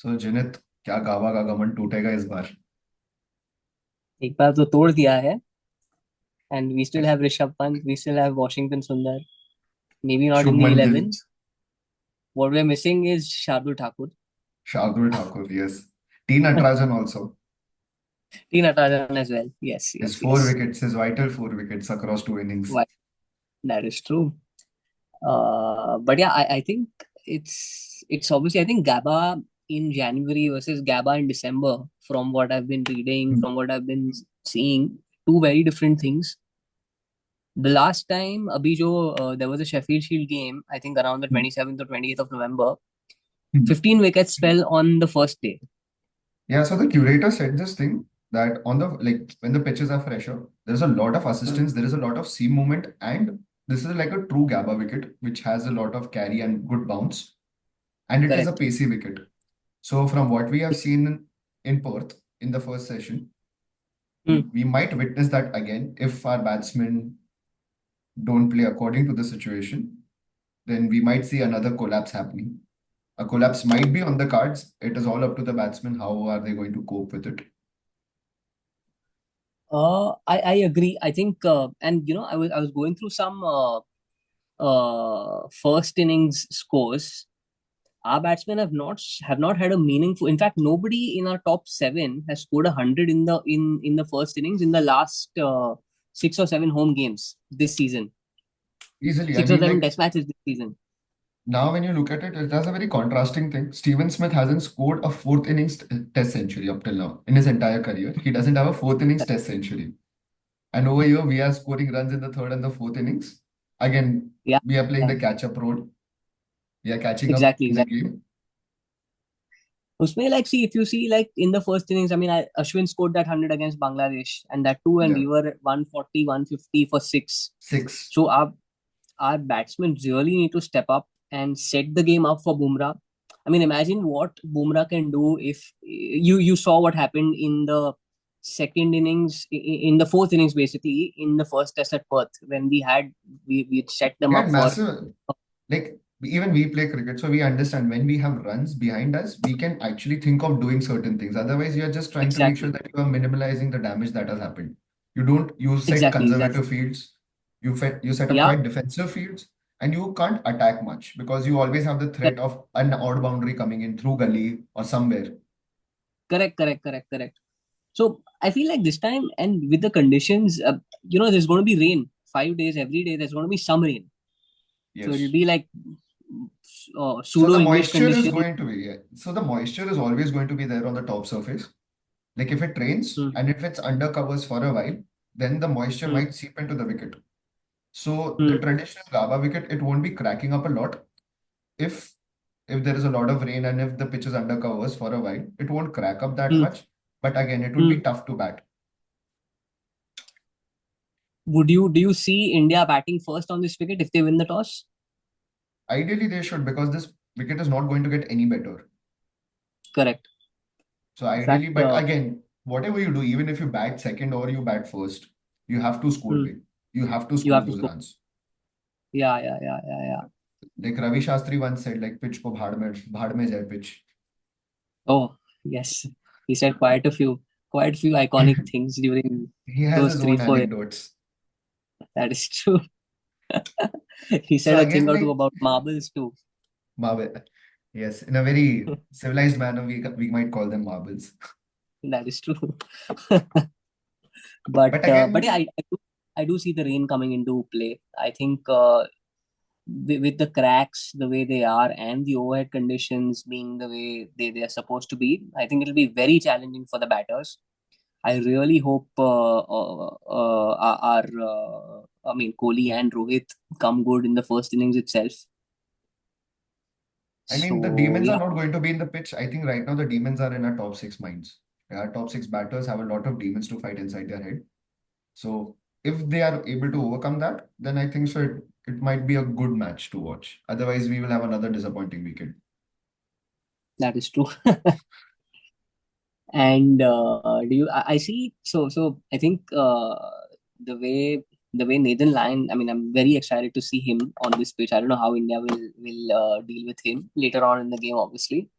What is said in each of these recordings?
सो जिनित, क्या गाबा का घमंड टूटेगा इस बार? एक बार तो तोड़ दिया है. And we still have Rishabh Pant, we still have Washington Sundar. Maybe not in the Shubman Gill, 11. What we're missing is Shardul Thakur. Shardul Thakur, yes. T Natarajan also. T Natarajan as well. Yes, His yes, four yes. wickets, his vital four wickets across two innings. Why? That is true. But yeah, I think it's obviously, I think Gabba in January versus Gabba in December, from what I've been reading, from what I've been seeing, two very different things. The last time, there was a Sheffield Shield game, I think around the 27th or 28th of November, 15 wickets fell on the first day. Yeah, so the curator said this thing that on the like when the pitches are fresher, there's a lot of Hmm. assistance, there is a lot of seam movement, and this is like a true Gabba wicket, which has a lot of carry and good bounce, and it is a Correct. pacey wicket. So from what we have seen in Perth in the first session, Hmm. we might witness that again if our batsmen don't play according to the situation, then we might see another collapse happening. A collapse might be on the cards. It is all up to the batsmen. How are they going to cope with it? I agree. I think, and I was going through some first innings scores. Our batsmen have not had a meaningful. In fact, nobody in our top seven has scored 100 in the first innings in the last 6 or 7 home games this season. Easily. I Six or mean, seven like test matches this season. now when you look at it, it has a very contrasting thing. Steven Smith hasn't scored a fourth innings test century up till now in his entire career. He doesn't have a fourth innings test century. And over here, we are scoring runs in the third and the fourth innings. Again, Yeah, we are playing yeah, the catch-up role. We are catching up exactly, in the exactly. game. Usme, like, see, if you see, like, in the first innings, I mean, Ashwin scored that 100 against Bangladesh, and that too, and Yeah. we were at 140, 150 for six. Six. So our batsmen really need to step up and set the game up for Bumrah. I mean, imagine what Bumrah can do if you saw what happened in the second innings, in the fourth innings, basically, in the first test at Perth, when we set them We up had for. massive, like even we play cricket, so we understand when we have runs behind us, we can actually think of doing certain things. Otherwise, you are just trying to make sure Exactly, that you are minimalizing the damage that has happened. You set exactly, exactly. conservative fields, you set up Yeah, quite defensive fields, and you can't attack much because you always have the threat of an odd boundary coming in through gully or somewhere. correct, correct, correct, correct. So I feel like this time, and with the conditions, there's going to be rain 5 days every day. There's going to be some rain, so it'll Yes. be like So pseudo the English moisture is conditions. going to be, yeah. So the moisture is always going to be there on the top surface. Like if it rains Hmm, and if it's under covers for a while, then the moisture hmm, might seep into the wicket. So the hmm, traditional Gaba wicket, it won't be cracking up a lot. If if there is a lot of rain and if the pitch is under covers for a while, it won't crack up that hmm, much. But again, it would be hmm. tough to bat. Do you see India batting first on this wicket if they win the toss? Ideally, they should because this wicket is not going to get any better. Correct. So In ideally, fact, but again, whatever you do, even if you bat second or you bat first, you have to score hmm, big. You have to you score have to those score. runs. Yeah, yeah, yeah, yeah, yeah. Like Ravi Shastri once said, like pitch ko bhad mein jai pitch. Oh, yes. He said quite a few iconic things during He has those his three, own 4 years. anecdotes. That is true. He So said a thing again, or two like about marbles too. marble, yes, in a very civilized manner, we might call them marbles. That is true. But But yeah, again, I do see the rain coming into play. I think with the cracks the way they are and the overhead conditions being the way they are supposed to be, I think it'll be very challenging for the batters. I really hope I mean, Kohli and Rohit come good in the first innings itself. I mean, the So demons are yeah, not going to be in the pitch. I think right now the demons are in our top six minds. Our top six batters have a lot of demons to fight inside their head. So if they are able to overcome that, then I think so it might be a good match to watch. Otherwise, we will have another disappointing weekend. that is true. And do you? I see. So I think the way the way Nathan Lyon. I mean, I'm very excited to see him on this pitch. I don't know how India will deal with him later on in the game, obviously.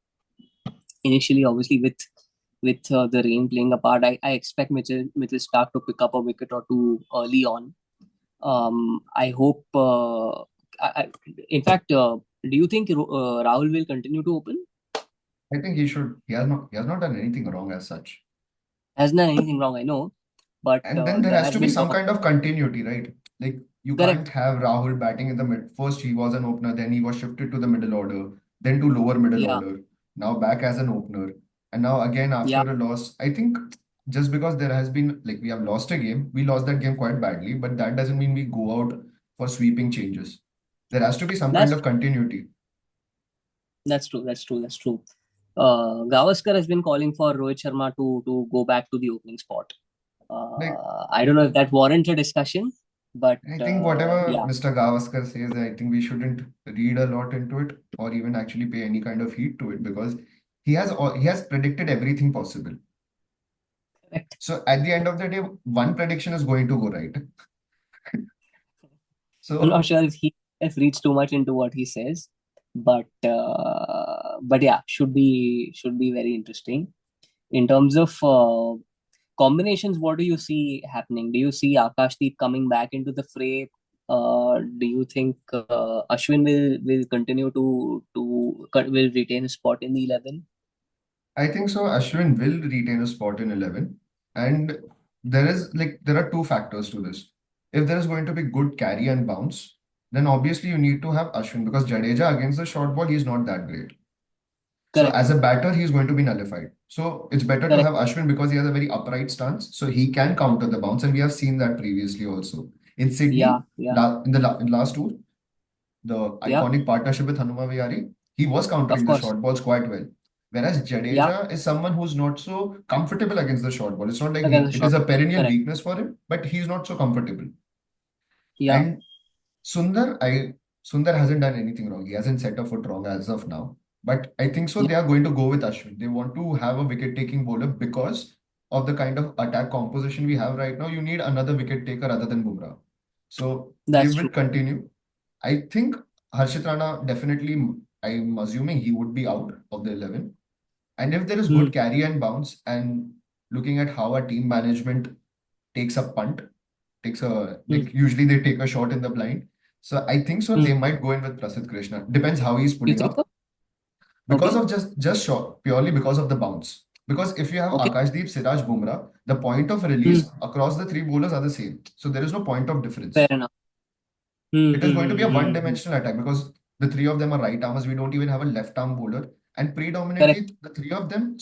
initially, obviously with the rain playing a part, I expect Mitchell Stark to pick up a wicket or two early on. I hope. I, in fact, do you think Rahul will continue to open? I think he should. He has not done anything wrong as such. Hasn't done anything wrong, I know, but And then there there has has to be been some talk. kind of continuity, right? Like you can't Correct. have Rahul batting in the mid. First he was an opener, then he was shifted to the middle order, then to lower middle Yeah. order, now back as an opener, and now again after Yeah. a loss. I think just because there has been like we have lost a game, we lost that game quite badly, but that doesn't mean we go out for sweeping changes. There has to be some kind That's of continuity. that's true. That's true. That's true. Gavaskar has been calling for Rohit Sharma to go back to the opening spot. Like I don't know if that warrants a discussion, but I think whatever yeah, Mr. Gavaskar says, I think we shouldn't read a lot into it or even actually pay any kind of heed to it because he has predicted everything possible. correct. So at the end of the day, one prediction is going to go right. I'm not So sure if reads too much into what he says, but yeah, should be very interesting in terms of combinations. What do you see happening? Do you see Akashdeep coming back into the fray? Do you think Ashwin will continue will retain his spot in the 11? I think so. Ashwin will retain a spot in 11. And there are two factors to this. If there is going to be good carry and bounce, then obviously you need to have Ashwin because Jadeja against the short ball, he's not that great. So Correct. as a batter, he's going to be nullified. So it's better to Correct. have Ashwin because he has a very upright stance. So he can counter the bounce. And we have seen that previously also. In Yeah. Sydney, Yeah. in last tour, the Yeah. iconic partnership with Hanuma Vihari, he was Of countering the course. short balls quite well. Whereas Yeah. Jadeja is someone who's not so comfortable against the short ball. It's not like Against the it is short. a perennial Correct. weakness for him, but he's not so comfortable. Yeah. And Sundar, Sundar hasn't done anything wrong. He hasn't set a foot wrong as of now. But I think so Yeah. they are going to go with Ashwin. They want to have a wicket-taking bowler because of the kind of attack composition we have right now. You need another wicket taker other than Bumrah. So they That's will true. continue. I think Harshit Rana definitely, I'm assuming he would be out of the 11. And if there is Hmm. good carry and bounce and looking at how a team management takes a punt, takes a Hmm. like usually they take a shot in the blind. So I think so Hmm. they might go in with Prasidh Krishna. Depends how he's You putting think so? up. Because Okay. of just shot, purely because of the bounce. Because if you have Okay. Akashdeep, Siraj, Bumrah, the point of Hmm. release across the three bowlers are the same. So there is no point of Fair difference. enough. Hmm. It is Hmm. going to be a Hmm. Hmm. one-dimensional attack because the three of them are right armers. We don't even have a left arm bowler. And Correct. predominantly, the three of them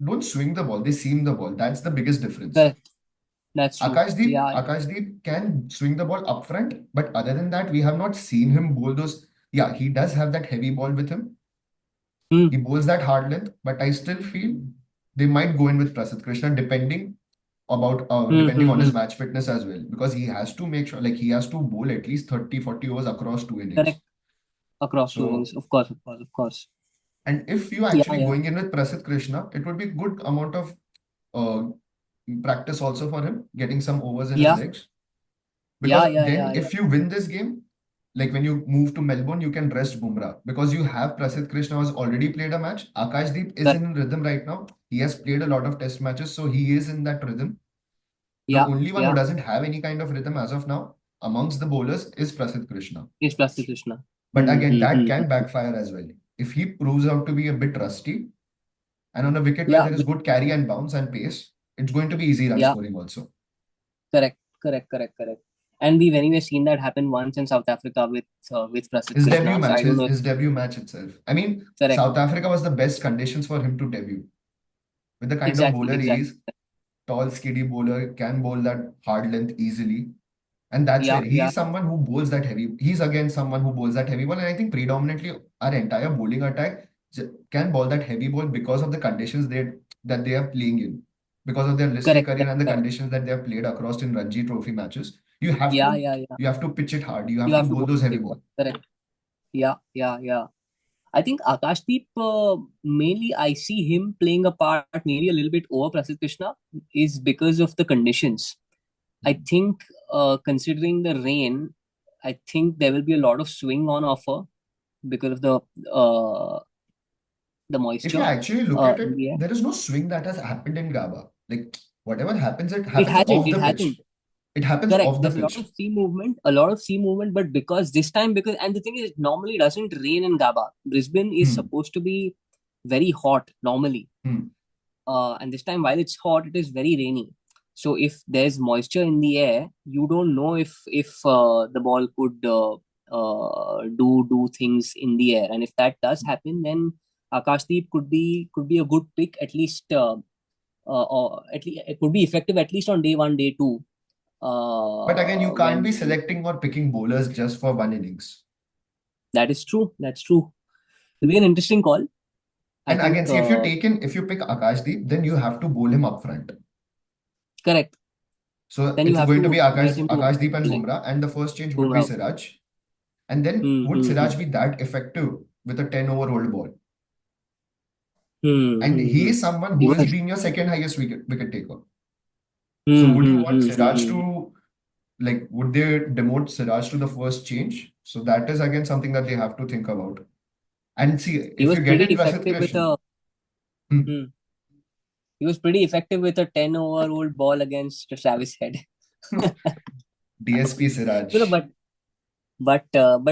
don't swing the ball, they seam the ball. That's the biggest difference. Correct. That's true. Yeah. Akashdeep can swing the ball up front, but other than that, we have not seen him bowl those. Yeah, he does have that heavy ball with him. Hmm. He bowls that hard length, but I still feel they might go in with Prasidh Krishna Hmm. depending Hmm. on Hmm. his match fitness as well, because he has to make sure like he has to bowl at least 30-40 overs across two innings. Correct. Across two innings. So Of course. Of course. Of course. and if you Yeah. actually Yeah. going in with Prasidh Krishna, it would be good amount of uh, practice also for him, getting some overs in his Yeah. legs. Yeah. Because Yeah. then Yeah. Yeah. if you win this game, like when you move to Melbourne, you can rest Bumrah because you have Prasidh Krishna has already played a match. Akashdeep is Correct. in rhythm right now. He has played a lot of test matches, so he is in that rhythm. The Yeah. only one who Yeah. doesn't have any kind of rhythm as of now amongst the bowlers is Prasidh Krishna. It's Plastic Krishna. But Hmm. again, Hmm. that Hmm. can Hmm. backfire as well. If he proves out to be a bit rusty and on a wicket where Yeah. there is good carry and bounce and pace, it's going to be easy run Yeah. scoring also. Correct. Correct. Correct. Correct. And we've anyway seen that happen once in South Africa with Prasid His debut Krishna. So match, I don't his, know. his debut match itself. I mean, Correct. South Africa was the best conditions for him to debut. With the kind of Exactly. bowler he Exactly. is, tall, skinny bowler, can bowl that hard length easily. And that's Yeah. where he Yeah. is someone who bowls that heavy. He's again someone who bowls that heavy ball. And I think predominantly our entire bowling attack can bowl that heavy ball because of the conditions that they are playing in. Because of their list A Correct. career Correct. and the Correct. conditions that they have played across in Ranji Trophy matches. You have Yeah. to Yeah. Yeah. you have to pitch it hard. You You have to have to bowl go those heavy big ball. balls. Correct. Yeah. Yeah. Yeah. I think Akashdeep, mainly I see him playing a part maybe a little bit over Prasid Krishna is because of the conditions. I think, considering the rain, I think there will be a lot of swing on offer because of uh, the If you moisture actually look at in it, the air. there is no swing that has happened in Gabba. Like whatever happens, it It happens hasn't. off It the hasn't. pitch. It happens Correct. off the There's a lot of pitch. sea movement, a lot of sea movement, but because this time, because and the thing is, it normally doesn't rain in Gabba. Brisbane is Hmm. supposed to be very hot normally, Hmm. and this time while it's hot, it is very rainy. So if there's moisture in the air, you don't know if the ball could do things in the air, and if that does happen, then Akashdeep could be a good pick at least. Or at least it could be effective at least on day one, day two, But again, you can't when be selecting or picking bowlers just for one innings. that is true. That's true. It'll be an interesting call. I And again, think see, if you pick Akashdeep, then you have to bowl him up front. correct. So Then you it's have going to be to get him to open Akashdeep and bowling. Bumrah, and the first change would be Bumrah. Siraj. And then Hmm, would hmm, Siraj hmm. be that effective with a 10 over old ball? Hmm, And hmm, he hmm. is someone who You has are. been your second highest wicket taker. So Hmm, would you hmm, want hmm, Siraj hmm. to like would they demote Siraj to the first change? So that is again something that they have to think about. And see, He if was you get pretty it Rasit effective with Krishna, a. hmm, Hmm. He was pretty effective with a 10-over-old ball against Travis Head. DSP Siraj. You know, but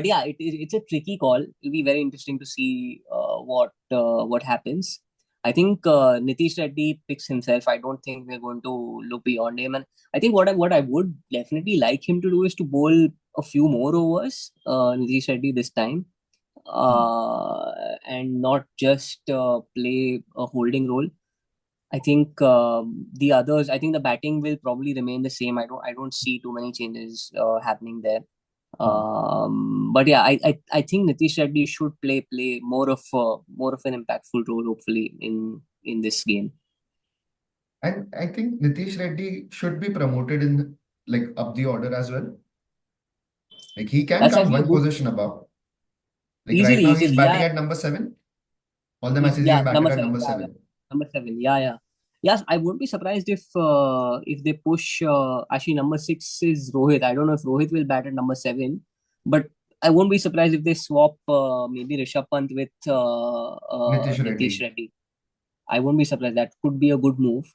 yeah, it's a tricky call. It'll be very interesting to see what happens. I think Nitish Reddy picks himself. I don't think we're going to look beyond him. And I think what I would definitely like him to do is to bowl a few more overs, Nitish Reddy this time, Hmm. uh, and not just play a holding role. I think the others. I think the batting will probably remain the same. I don't see too many changes happening there. Hmm. But yeah, I think Nitish Reddy should play more of an impactful role, hopefully in this game. And I think Nitish Reddy should be promoted in like up the order as well. Like he can That's come actually a one good position above. Like right easily now he's easily batting yeah at number seven. All the he's matches he's yeah batted number at seven number yeah seven. number seven yeah. Yes, I won't be surprised if they push actually number six is Rohit. I don't know if Rohit will bat at number seven, but I won't be surprised if they swap maybe Rishabh Pant with Nitish Nitish Reddy. Reddy. I won't be surprised. That could be a good move,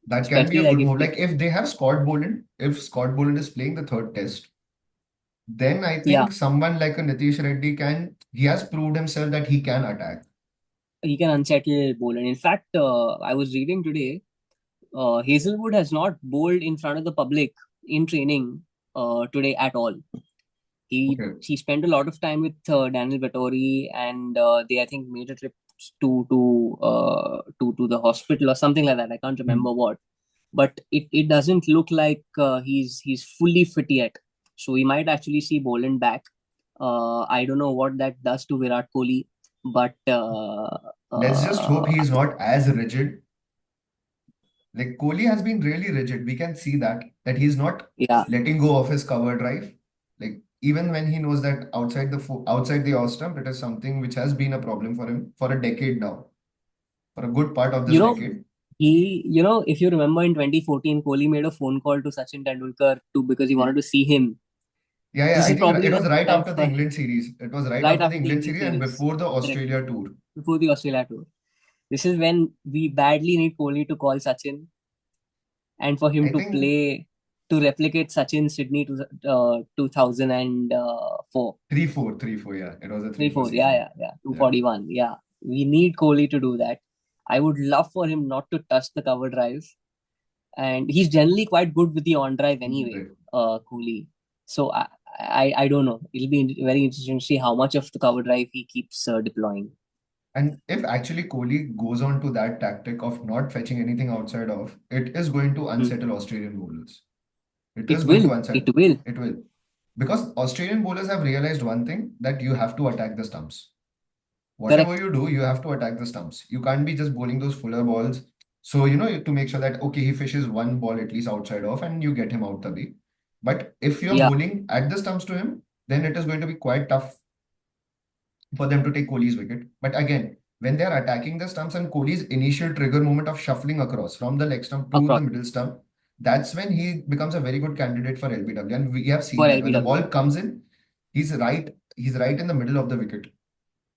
That can be especially a like good if move. they Like if they have Scott Boland, if Scott Boland is playing the third test, then I yeah think someone like a Nitish Reddy he has proved himself that he can attack. he can unsettle bowler. In fact, I was reading today, Hazelwood has not bowled in front of the public in training today at all. He Okay. he spent a lot of time with Daniel Vettori, and they I think made a trip to the hospital or something like that. I can't Hmm. remember what, but it doesn't look like he's fully fit yet. So we might actually see Boland back. I don't know what that does to Virat Kohli, but Let's just hope he's I, not as rigid. Like Kohli has been really rigid. We can see that he's not yeah, letting go of his cover drive. Like even when he knows that outside the off stump, it is something which has been a problem for him for a decade now, for a good part of this you know, decade. if you remember in 2014, Kohli made a phone call to Sachin Tendulkar because he wanted to see him. Yeah, yeah. This I is think probably it the was right time after the for him, England series. It was right right after the after the England England series and series. before the Correct. Australia tour. Before the Australia tour. This is when we badly need Kohli to call Sachin and for him I to think play to replicate Sachin Sydney to 2004. 3-4, 3-4. Yeah, it was a 3-4 3-4. Yeah, season. yeah, yeah. Yeah. 241. Yeah. We need Kohli to do that. I would love for him not to touch the cover drive. And he's generally quite good with the on drive anyway, Right. Kohli. So I don't know. It'll be very interesting to see how much of the cover drive he keeps deploying. And if actually Kohli goes on to that tactic of not fetching anything outside of, it is going to Hmm. unsettle Australian bowlers. It is It going to will. unsettle. It will. It will. Because Australian bowlers have realized one thing that you have to attack the stumps. Whatever Correct. you do, you have to attack the stumps. You can't be just bowling those fuller balls. So, to make sure that, okay, he fishes one ball at least outside off and you get him out the way. But if you're Yeah. bowling at the stumps to him, then it is going to be quite tough for them to take Kohli's wicket. But again, when they are attacking the stumps and Kohli's initial trigger moment of shuffling across from the leg stump to the Across middle stump, that's when he becomes a very good candidate for LBW. And we have seen for that when the LBW. ball comes in, he's right in the middle of the wicket.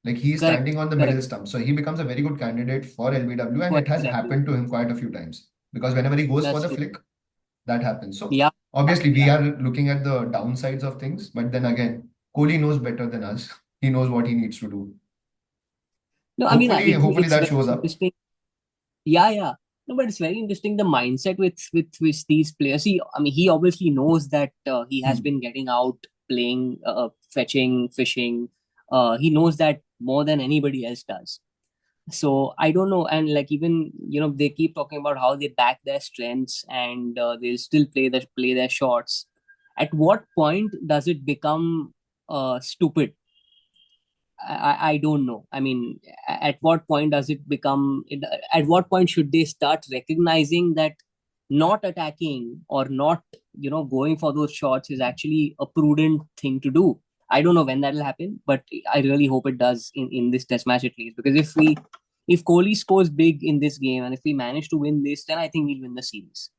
Like he's Correct. standing on the Correct. middle stump. So he becomes a very good candidate for LBW, and For it has LBW. happened to him quite a few times. Because whenever he goes for That's the true. flick, that happens. So Yeah. obviously we Yeah. are looking at the downsides of things, but then again, Kohli knows better than us. He knows what he needs to do. No, I mean, Hopefully it's that very shows up. interesting. Yeah, yeah. No, but it's very interesting the mindset with which these players. I mean, he obviously knows that he has Hmm. been getting out, playing, fetching, fishing. He knows that more than anybody else does. So I don't know, and like even they keep talking about how they back their strengths and they'll still play their shots. At what point does it become stupid? I don't know. I mean, at what point does it become? At what point should they start recognizing that not attacking or not, going for those shots is actually a prudent thing to do? I don't know when that'll happen, but I really hope it does in this test match at least. Because if Kohli scores big in this game and if we manage to win this, then I think we'll win the series.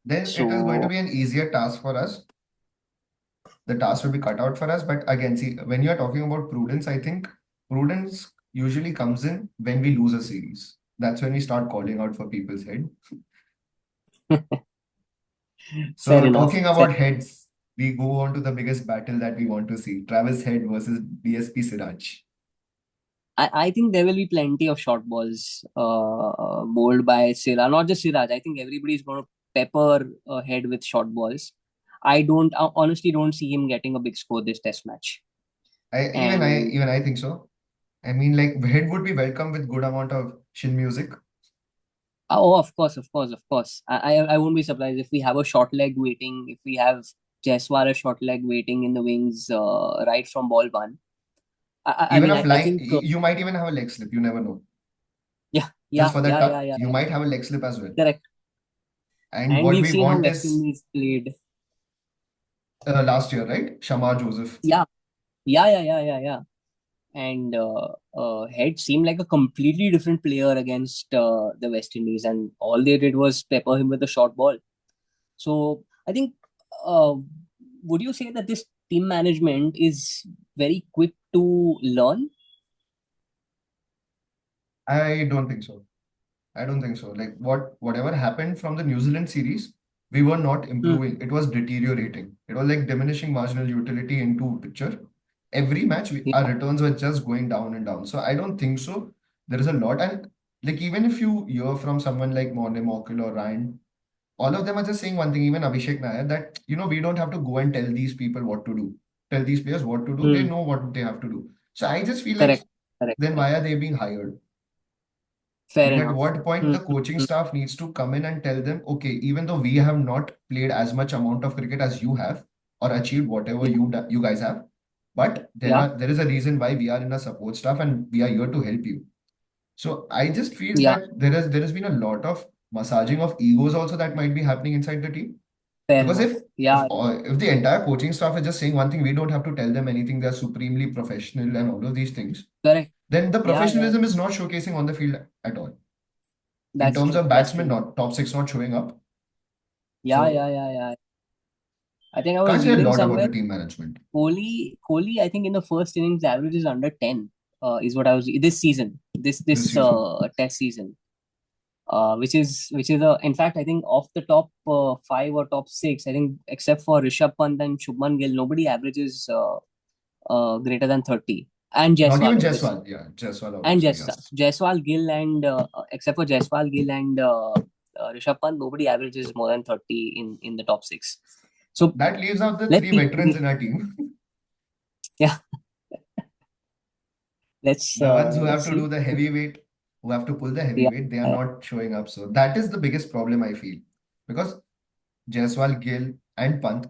Then it is going to So be an easier task for us. The task will be cut out for us. But again, see, when you are talking about prudence, I think prudence usually comes in when we lose a series. That's when we start calling out for people's head. fair So enough. talking Fair. about heads, we go on to the biggest battle that we want to see. Travis Head versus BSP Siraj. I think there will be plenty of short balls bowled by Siraj. Not just Siraj. I think everybody's going to pepper ahead with short balls. I honestly don't see him getting a big score this test match. And Even I think so. I mean, like Head would be welcome with good amount of shin music. oh, of course, of course, of course. I won't be surprised if we have a short leg waiting. If we have Jaiswal a short leg waiting in the wings right from ball one. I Even mean, a I flying, think you might even have a leg slip. You never know. yeah, Just yeah, for that yeah, yeah, tuck, yeah, you yeah. might have a leg slip as well. Correct. And And what we've we seen how want West is Indies played. last year, right? Shamar Joseph. Yeah, yeah, yeah, yeah, yeah, yeah. And Head seemed like a completely different player against the West Indies, and all they did was pepper him with a short ball. So I think, uh, would you say that this team management is very quick to learn? I don't think so. I don't think so. Like whatever happened from the New Zealand series, we were not Hmm. improving. It was deteriorating. It was like diminishing marginal utility into picture. Every match, our Yeah, returns were just going down and down. So I don't think so. There is a lot, and like even if you hear from someone like Morne Morkel or Ryan, all of them are just saying one thing. Even Abhishek Nair, that we don't have to go and tell these people what to do. Tell these players what to do. They hmm. know what they have to do. So I just feel like Correct, correct, then correct. why are they being hired? Fair Like at enough. what point Hmm. the coaching Hmm. staff needs to come in and tell them, okay, even though we have not played as much amount of cricket as you have or achieved whatever Yeah, you guys have, but yeah, there is a reason why we are in a support staff and we are here to help you. So I just feel yeah. that there has been a lot of massaging of egos also that might be happening inside the team. Fair Because enough. Yeah, if the entire coaching staff is just saying one thing, we don't have to tell them anything, they're supremely professional and all of these things, correct. then the Yeah, yeah. professionalism is not showcasing on the field at all. In That's terms true. of That's batsmen, true. not top six not showing up. Yeah, yeah, So yeah, yeah. I think I was can't say a reading lot about somewhere. the team management Kohli, I think in the first innings average is under 10. Is what I was this season, this this season. test season. Which is in fact I think of the top five or top six, I think except for Rishabh Pant and Shubman Gill, nobody averages greater than 30. And Not even Jaiswal, obviously. Jaiswal. Yeah, Jaiswal And obviously, yeah. Jaiswal, Gill, and except for Jaiswal, Gill, and Rishabh Pant, nobody averages more than 30 in the top six. So That leaves out the let's three see. veterans in our team. Yeah, let's The ones who have to see. do the heavyweight, who have to pull the Yeah, heavyweight, they are yeah, not showing up. So that is the biggest problem I feel. Because Jaiswal, Gill, and Pant,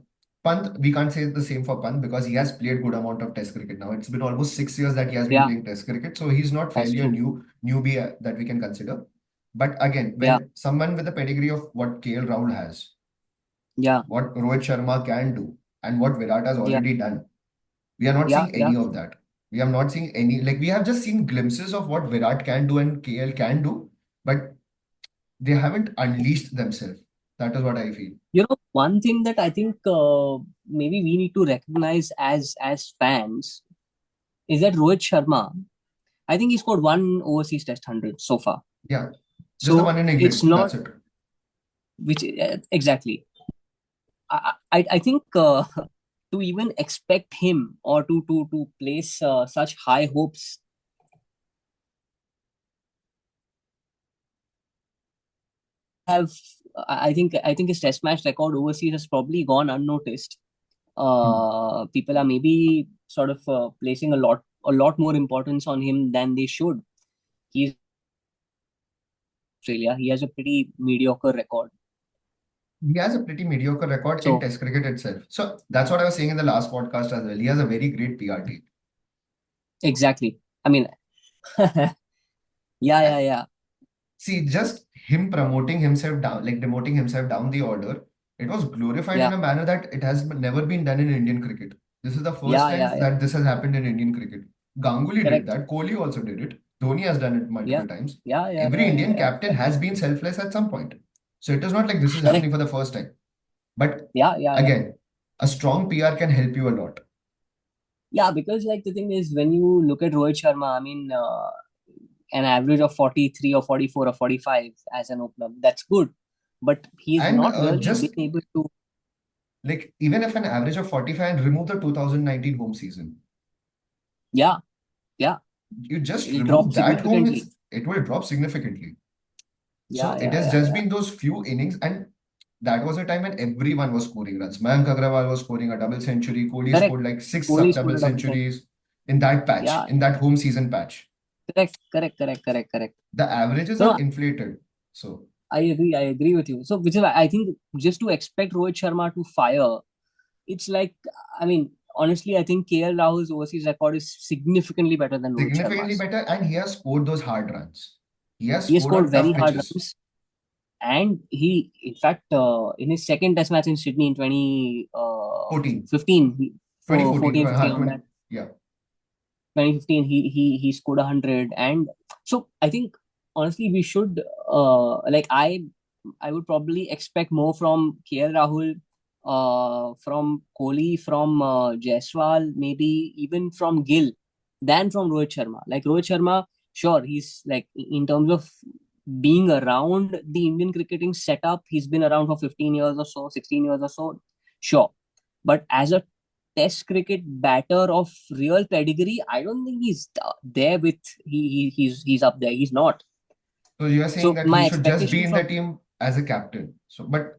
we can't say the same for Pant because he has played good amount of Test cricket now. It's been almost 6 years that he has been yeah, playing Test cricket, so he's not that's fairly a true. newbie that we can consider. But again, Yeah, when someone with the pedigree of what KL Rahul has, yeah, what Rohit Sharma can do, and what Virat has yeah, already done, we are not yeah, seeing yeah. any of that. We have not seen any, like we have just seen glimpses of what Virat can do and KL can do, but they haven't unleashed themselves. That is what I feel. One thing that I think maybe we need to recognize as fans is that Rohit Sharma. I think he scored one overseas test 100 so far. Yeah, just the So one in it's England. not That's it. which exactly. I think to even expect him or to place such high hopes have I think his test match record overseas has probably gone unnoticed. Hmm. People are maybe sort of placing a lot more importance on him than they should. He's Australia. He has a pretty mediocre record. He has a pretty mediocre record in So Test cricket itself. So that's what I was saying in the last podcast as well. He has a very great PR team. exactly. I mean, yeah, And yeah, yeah, see, just him promoting himself down, like demoting himself down the order, it was glorified in yeah, a manner that it has never been done in Indian cricket. This is the first yeah, time yeah, yeah. that this has happened in Indian cricket. Ganguly did Correct. that. Kohli also did it. Dhoni has done it Yeah, multiple times. yeah, yeah, Every yeah, yeah, Indian yeah. captain has been selfless at some point. So it is not like this is Correct. happening for the first time. But Yeah, yeah, yeah. again, a strong PR can help you a lot. Yeah, because like the thing is, when you look at Rohit Sharma, I mean, an average of 43 or 44 or 45 as an opener, that's good. But he's And not really been just able to. like even if an average of 45 and remove the 2019 home season, Yeah, yeah. you just It'll drop remove that home, significantly. it will drop significantly. So Yeah, it yeah, has yeah, just yeah. been those few innings, and that was a time when everyone was scoring runs. Mayank Agrawal was scoring a double century. Kohli Correct. scored like six Kohli scored double a double century. centuries in that patch, Yeah, in that home season patch. correct, correct, correct, correct, correct. The averages No, are inflated. So I agree. I agree with you. So, which is why I think just to expect Rohit Sharma to fire, it's like, I mean, honestly, I think KL Rahul's overseas record is significantly better than Rohit significantly Sharma's. better, and he has scored those hard runs. He has He has scored scored on very tough hard pitches. runs, and he, in fact, in his second Test match in Sydney in 14, 2015, 2014, 14, 15 on 20, that yeah. 2015, he scored 100, and so I think honestly we should like I would probably expect more from KL Rahul, from Kohli, from Jaiswal, maybe even from Gill, than from Rohit Sharma. Like Rohit Sharma, sure, he's like in terms of being around the Indian cricketing setup, he's been around for 15 years or so, 16 years or so, sure. But as a Test cricket batter of real pedigree, I don't think he's there with he's up there. He's not. So you are saying So that he my should just be expectation in the from, team as a captain. So, but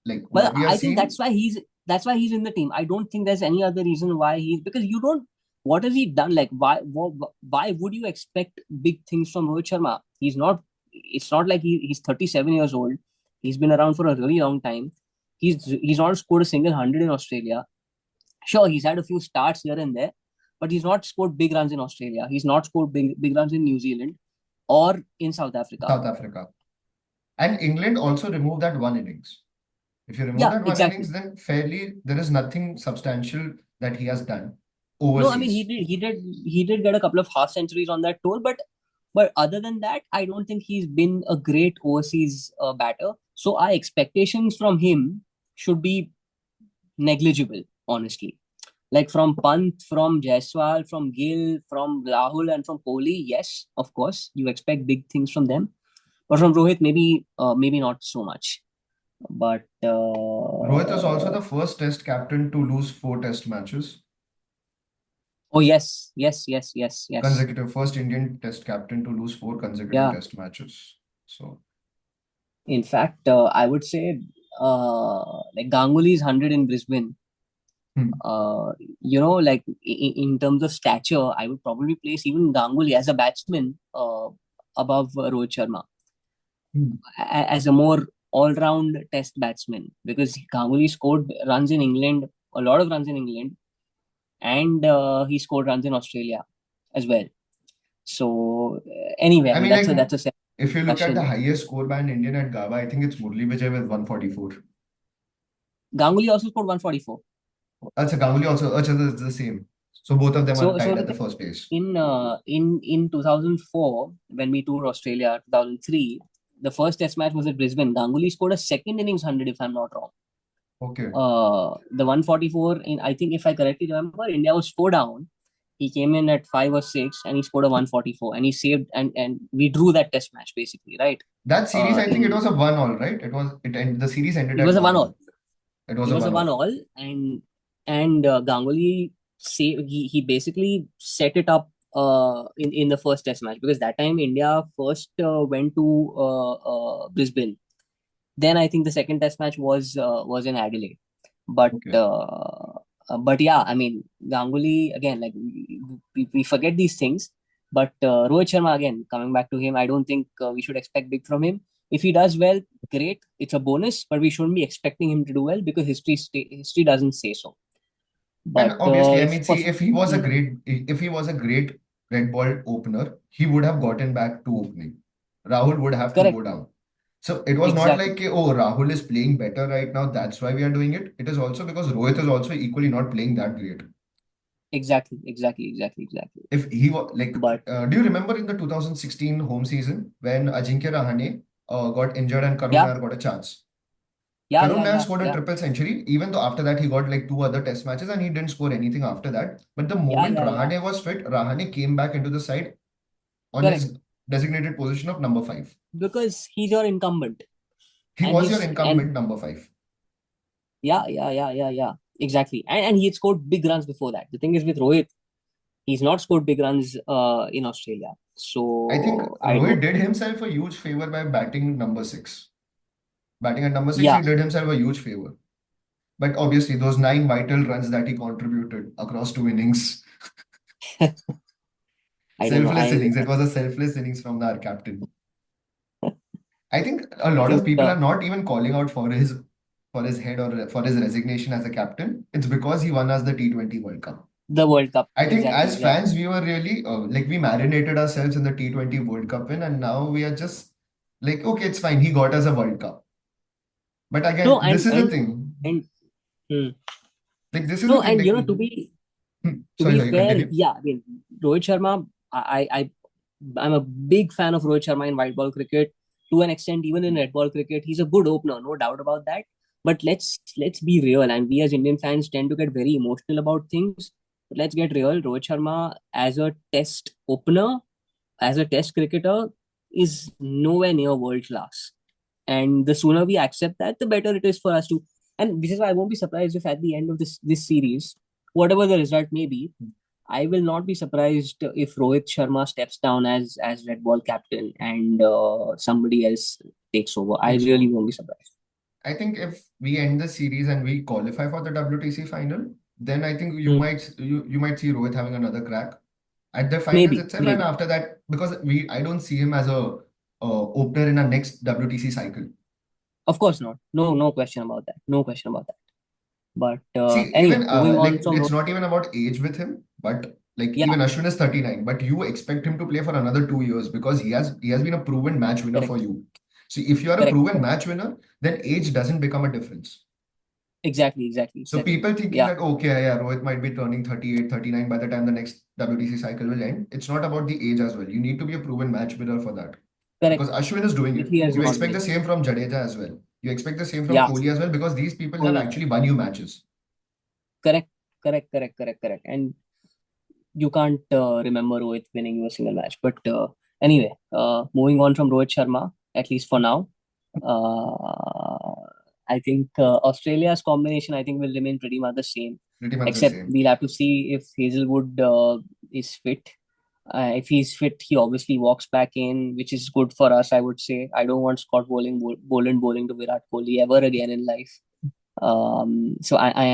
like well, what we are I think seeing, that's why he's in the team. I don't think there's any other reason why he's, because you don't. What has he done? Like why would you expect big things from Rohit Sharma? He's not. It's not like he's 37 years old. He's been around for a really long time. He's not scored a single hundred in Australia. Sure, he's had a few starts here and there, but he's not scored big runs in Australia. He's not scored big runs in New Zealand or in South Africa. South Africa. And England also removed that one innings. If you remove Yeah, that one exactly. innings, then fairly there is nothing substantial that he has done No, I mean he overseas. did he did he did get a couple of half centuries on that tour, but other than that, I don't think he's been a great overseas batter. So our expectations from him should be negligible, honestly. Like from Pant, from Jaiswal, from Gill, from Rahul, and from Kohli, yes, of course, you expect big things from them. But from Rohit, maybe not so much. But Rohit is also the first test captain to lose four test matches. oh yes, yes, yes, yes, yes. Consecutive, first Indian test captain to lose four consecutive Yeah. test matches. So, In fact, I would say like Ganguly's 100 in Brisbane. hmm, Uh, like in terms of stature, I would probably place even Ganguly as a batsman above Rohit Sharma hmm. as a more all-round test batsman, because Ganguly scored runs in England, a lot of runs in England, and he scored runs in Australia as well. So anyway, I I mean mean, like that's a separate if you look at the discussion. highest score by an Indian at Gabba, I think it's Murli Vijay with 144. Ganguly also scored 144. Acha, Ganguly also, acha, it's the same. So both of them are So tied the at the thing first place. in 2004, when we toured Australia, 2003, the first Test match was at Brisbane. Ganguly scored a second innings 100, if I'm not wrong. Okay. The 144 in, I think if I correctly remember, India was four down, He came in at 5 or 6 and he scored a 144 and he saved and we drew that test match basically, right? That series, I think it In was a 1-all, right? The series ended It at was a 1-all. 1-all. It was It a was a 1-all. 1-all, and Ganguly he basically set it up in the first test match, because that time India first went to Brisbane. Then I think the second test match was in Adelaide. But Okay. yeah, I mean, Ganguly again, like we forget these things. But Rohit Sharma again, coming back to him, I don't think we should expect big from him. If he does well, great, it's a bonus. But we shouldn't be expecting him to do well because history doesn't say so. And But obviously, I if mean, see, possible, if he was a great red ball opener, he would have gotten back to opening. Rahul would have to correct, go down. So it was not exactly, like, oh, Rahul is playing better right now. That's why we are doing it. It is also because Rohit is also equally not playing that great. exactly. If he was like, But do you remember in the 2016 home season when Ajinkya Rahane got injured and Karun yeah, Nair got a chance? yeah, Karun yeah, Nair yeah, scored a yeah, triple century, even though after that he got like two other test matches and he didn't score anything after that. But the moment yeah. Rahane was fit, Rahane came back into the side on Correct, his designated position of number five. because he's your incumbent, He and was your he's and incumbent number five. yeah, exactly. And he had scored big runs before that. The thing is with Rohit, he's not scored big runs in Australia. I think So I Rohit don't. did himself a huge favor by batting number six. Batting at number six, Yeah, he did himself a huge favor. But obviously, those nine vital runs that he contributed across two innings, I don't know. selfless innings. It was a selfless innings from our captain. I think a I lot of think people are not even calling out for his head or for his resignation as a captain. It's because he won us the T20 World Cup. the World Cup, I think exactly, as fans, exactly. we were really like we marinated ourselves in the T20 World Cup win, and now we are just like, okay, it's fine. He got us a World Cup. But No, again, this and is the and thing. and hmm. Like this is the No, thing. and Like, to sorry, be sorry, fair, continue. yeah, I mean, Rohit Sharma, I'm a big fan of Rohit Sharma in white ball cricket. To an extent, even in red ball cricket, he's a good opener, no doubt about that. But let's be real, and we as Indian fans tend to get very emotional about things. But let's get real. Rohit Sharma as a test opener, as a test cricketer, is nowhere near world class. And the sooner we accept that, the better it is for us to. And this is why I won't be surprised if at the end of this series, whatever the result may be, I will not be surprised if Rohit Sharma steps down as red ball captain and somebody else takes over. I Takes really over. won't be surprised. I think if we end the series and we qualify for the WTC final, then I think Hmm. you might see Rohit having another crack at the finals Maybe, itself, and maybe. after that, because we I don't see him as a opener in our next WTC cycle. Of course not. No, no question about that. No question about that. But See, anyway, even moving on like from it's Rohit. not even about age with him, but like Yeah, even Ashwin is 39, but you expect him to play for another 2 years because he has been a proven match winner for correct, you. See, if you are a correct, proven correct. match winner, then age doesn't become a difference. So Exactly. people thinking Yeah, that, okay, yeah, Rohit might be turning 38, 39 by the time the next WTC cycle will end. It's not about the age as well. You need to be a proven match winner for that. Because correct. Ashwin is doing If it. he has You not expect been. the same from Jadeja as well. You expect the same from Yeah, Kohli as well because these people have Kohli. actually won you matches. Correct, correct. And you can't remember Rohit winning you a single match. But anyway, moving on from Rohit Sharma, at least for now, uh, I think Australia's combination I think will remain pretty much the same, Pretty much the except same. we'll have to see if Hazelwood is fit. If he's fit, he obviously walks back in, which is good for us, I would say. I don't want Scott Boland bowling to Virat Kohli ever again in life. So I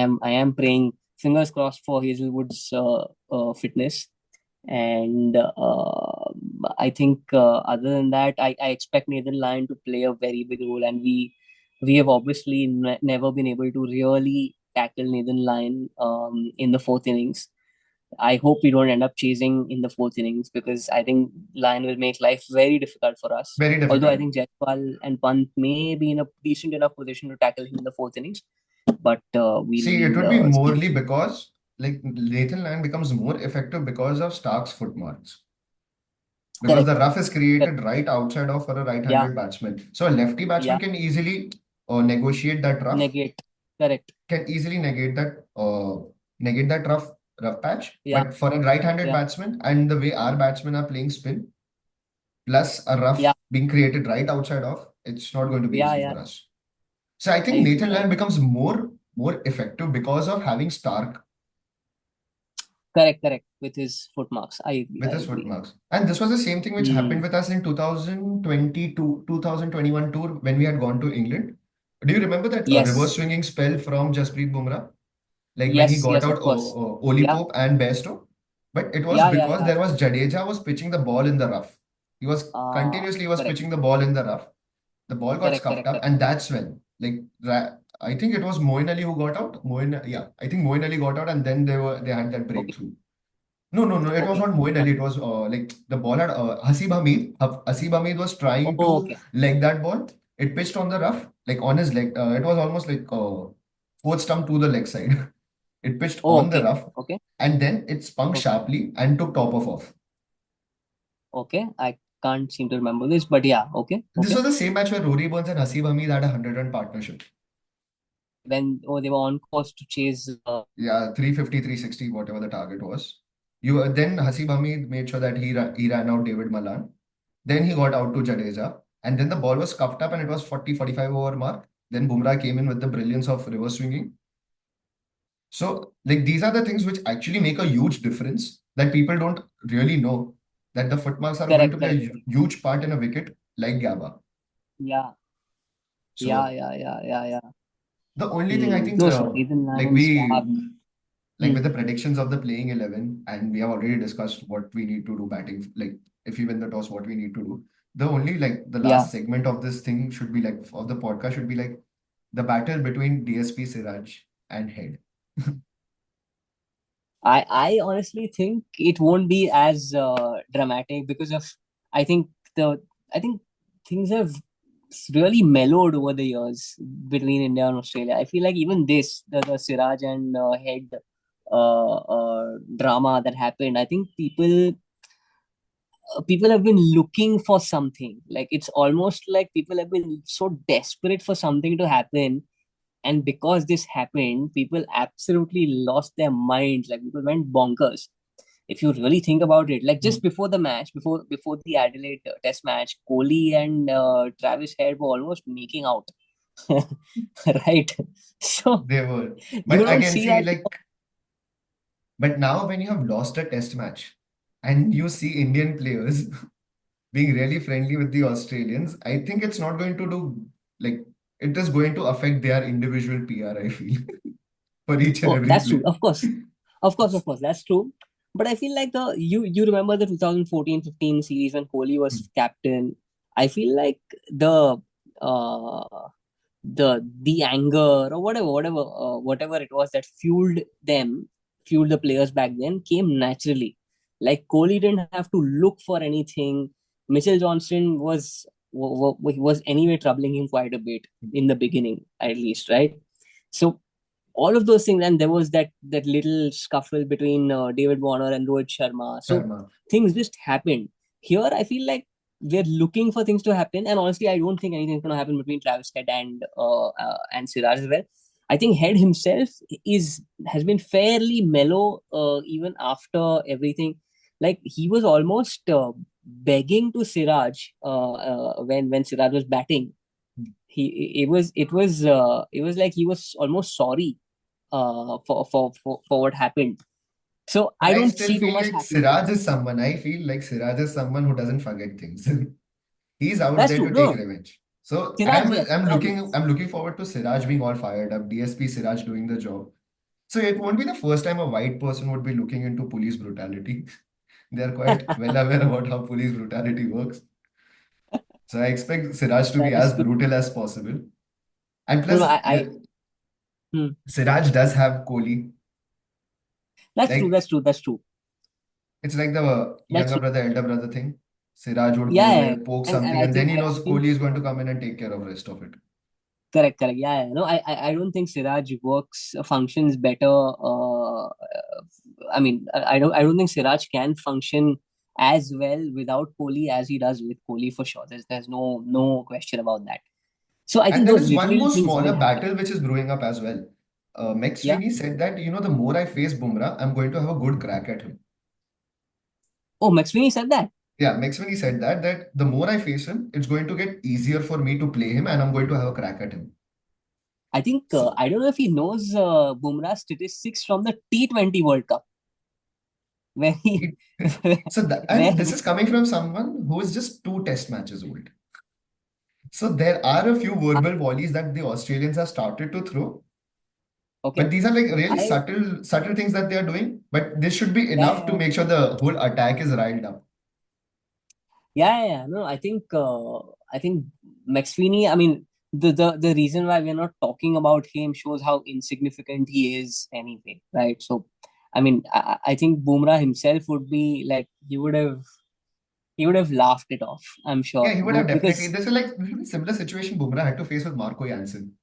am praying, fingers crossed for Hazelwood's fitness. And I think other than that, I expect Nathan Lyon to play a very big role, and we have obviously never been able to really tackle Nathan Lyon in the fourth innings. I hope we don't end up chasing in the fourth innings, because I think Lyon will make life very difficult for us. Very Although I difficult. think Jaiswal and Pant may be in a decent enough position to tackle him in the fourth innings, but See, it we'll would be see. morely because like Nathan Lyon becomes more effective because of Stark's footmarks. Because the Correct. rough is Correct. created right outside of for a Yeah. right-handed batsman. So a lefty batsman Yeah. can easily negotiate that rough, Negate. Correct. can easily negate that rough, rough patch. Yeah. But for a right-handed Yeah. batsman and the way our batsmen are playing spin, plus a Yeah. rough being created right outside of, it's not going to be Yeah. easy Yeah. for us. So I I think agree. Nathan I Lyon agree. becomes more effective because of having Stark Correct. Correct. With his footmarks. I agree. with I his agree. footmarks. And this was the same thing which happened Hmm. with us in 2022, 2021 tour when we had gone to England. Do you remember that reverse Yes. swinging spell from Jasprit Bumrah? Like when he Yes. got Yes. out Of course. Oli Yeah. Pope and Bairstow. But it was Yeah. Yeah. because Yeah. there was Jadeja was pitching the ball in the rough. He was continuously he was Correct. pitching the ball in the rough. The ball got Correct. scuffed Correct. up, Correct. and that's when I think it was Moeen Ali who got out. Yeah, I think Moeen Ali got out, and then they had that Okay. breakthrough. No, no, no. It was Okay. not Moeen Uh, Ali. It was like the ball had Hasib Hamid. Hasib Hamid was trying Oh, to okay. leg that ball. It pitched on the rough, like on his leg. It was almost like fourth stump to the leg side. It pitched Oh, on the okay. rough, Okay. and then it spun Okay. sharply and took top of off. Okay. I can't seem to remember this, but yeah. Okay. This Okay. was the same match where Rory Burns and Hasib Hamid had a 100-run partnership. When they were on course to chase. Yeah, 350, 360, whatever the target was. Then Hasib Hamid made sure that he ran out David Malan. Then he got out to Jadeja. And then the ball was scuffed up and it was 40, 45 over mark. Then Bumrah came in with the brilliance of reverse swinging. So, like, these are the things which actually make a huge difference that people don't really know that the footmarks are going to Correct. play Correct. a huge part in a wicket like Gabba. Yeah. Yeah. So, Yeah. Yeah. Yeah. Yeah. the only thing I Hmm. think, No, so Nathan like, Lyon, we Stark. like Hmm. with the predictions of the playing 11, and we have already discussed what we need to do batting, like if we win the toss, what we need to do. The only like the Yeah. last segment of this thing should be like of the podcast should be like the battle between DSP Siraj and Head. I honestly think it won't be as dramatic because of I think the I think things have really mellowed over the years between India and Australia. I feel like even the Siraj and Head drama that happened, I think people have been looking for something. Like it's almost like people have been so desperate for something to happen, and because this happened, people absolutely lost their minds. Like people went bonkers. If you really think about it, like just before the match, before the Adelaide Test match, Kohli and Travis Head were almost making out, right? So They were, you but I don't can see see that. like, but now when you have lost a test match and you see Indian players being really friendly with the Australians, I think it's not going to do like it is going to affect their individual PR, I feel, for each and Oh, every that's true. player. Of course, of course, that's true. But I feel like you remember the 2014-15 series when Kohli was captain. I feel like uh the anger or whatever it was that fueled the players back then came naturally. Like Kohli didn't have to look for anything. Mitchell Johnson was anyway troubling him quite a bit in the beginning, at least, right? So all of those things, and there was that little scuffle between David Warner and Rohit Sharma. So Sharma. things just happened. Here, I feel like we're looking for things to happen, and honestly, I don't think anything's going to happen between Travis Head and Siraj as well. I think Head himself is has been fairly mellow even after everything. Like he was almost begging to Siraj when Siraj was batting. It was like he was almost sorry for what happened. So But I I don't still see too feel much like happening. Siraj is someone, I feel like Siraj is someone who doesn't forget things. He's out That's there true. to take No, revenge. So Siraj, yes, Siraj, yes. I'm looking forward to Siraj being all fired up, DSP Siraj doing the job. So it won't be the first time a white person would be looking into police brutality. They are quite well aware about how police brutality works. So I expect Siraj to be That's as true. brutal as possible. And No, no, plus, yeah, hmm. Siraj does have Kohli. That's true. Like That's true. That's true. it's like the That's younger true. brother, elder brother thing. Siraj would Yeah, go yeah, yeah. there, poke And something, I and then think he knows I think Kohli is going to come in and take care of the rest of it. correct, correct. Yeah, yeah. No, I don't think Siraj works functions better. I don't think Siraj can function as well without Kohli as he does with Kohli for sure. There's no question about that. So I And think there those is one little more things will smaller happen. battle which is brewing up as well. Yeah. McSweeney said that, the more I face Bumrah, I'm going to have a good crack at him. Oh, McSweeney said that. Yeah, McSweeney said that the more I face him, it's going to get easier for me to play him and I'm going to have a crack at him. I think So, I don't know if he knows Bumrah's statistics from the T20 World Cup, where he he, so that, where and this is coming from someone who is just 2 test matches old. So there are a few verbal volleys that the Australians have started to throw, but okay. these are like really I subtle things that they are doing. But this should be Yeah, enough to yeah, make sure the whole attack is riled up. yeah, yeah, yeah. No, I think McSweeney. I mean, the reason why we're not talking about him shows how insignificant he is anyway, right? So, I mean, I think Bumrah himself would be like he would have laughed it off. I'm Yeah, sure he would have definitely. because This is like a similar situation Bumrah had to face with Marco Jansen.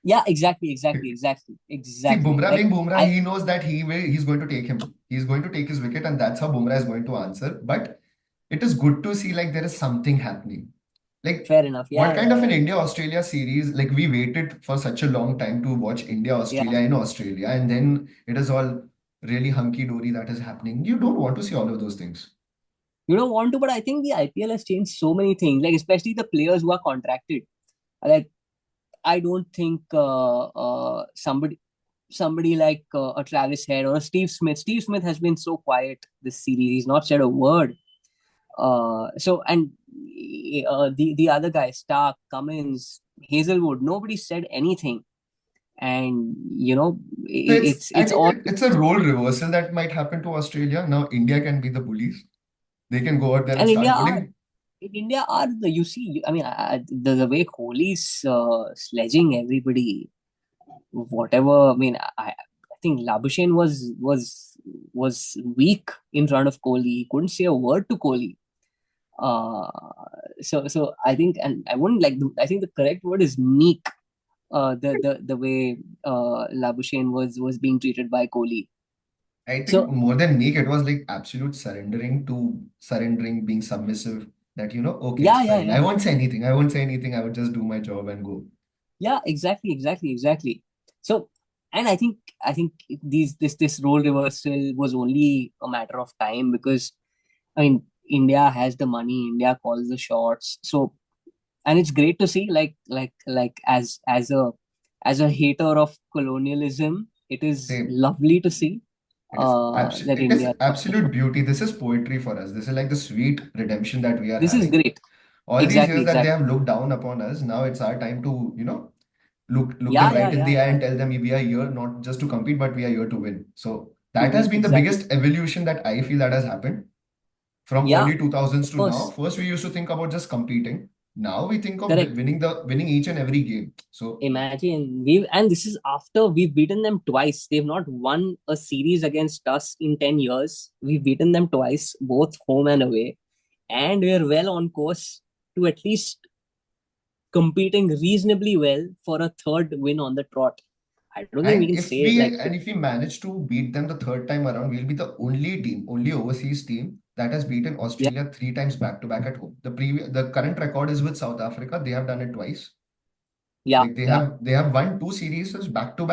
yeah, exactly, exactly, exactly, See, exactly. Bumrah Like being Bumrah, I he knows that he's going to take him. He's going to take his wicket, and that's how Bumrah is going to answer. But it is good to see like there is something happening. Like Fair enough. what Yeah, kind yeah, of an yeah, India-Australia series? Like we waited for such a long time to watch yeah. India-Australia in Australia, and then it is all really hunky-dory that is happening. You don't want to see all of those things. You don't want to, but I think the IPL has changed so many things. Like especially the players who are contracted. Like I don't think somebody like a Travis Head or a Steve Smith. Steve Smith has been so quiet this series. He's not said a word. So and the other guys, Stark, Cummins, Hazelwood, nobody said anything. And So I it's think all. it's a role reversal that might happen to Australia. Now India can be the bullies. They can go out there and And India start are putting. in India are the you see. I mean, the way Kohli's sledging everybody, whatever. I mean, I think Labuschagne was weak in front of Kohli. He couldn't say a word to Kohli. Uh, so I think, and I wouldn't like. I think the correct word is meek. The way Labuschagne was being treated by Kohli. I think So more than meek, it was like absolute surrendering, being submissive. That, okay, it's yeah, yeah, fine. I yeah, won't say anything. I won't say anything. I would just do my job and go. yeah. Exactly, exactly, exactly. So, and I think this role reversal was only a matter of time because I mean, India has the money, India calls the shots. So, and it's great to see, like as a hater of colonialism, it is Same. lovely to see that It is India calls the absolute shots. beauty. This is poetry for us. This is like the sweet redemption that we are This is having. great. All these Exactly, years that they exactly. have looked down upon us, now it's our time to, look them Yeah, right yeah, in yeah, the eye yeah, and tell them we are here not just to compete, but we are here to win. So to that has win been the exactly. biggest evolution that I feel that has happened from Yeah, early 2000s of to now. course. First, we used to think about just competing. Now we think of Correct. winning each and every game. So Imagine and this is after we've beaten them twice. They've not won a series against us in 10 years. We've beaten them twice, both home and away. And we're well on course to at least competing reasonably well for a third win on the trot. I don't think we and can if say we like and if we manage to beat them the third time around, we'll be the only overseas team that has beaten yeah, Australia 3 times back to back at home. The current record is with South Africa. They have done it twice. yeah, Like they yeah. have they have won 2 series back to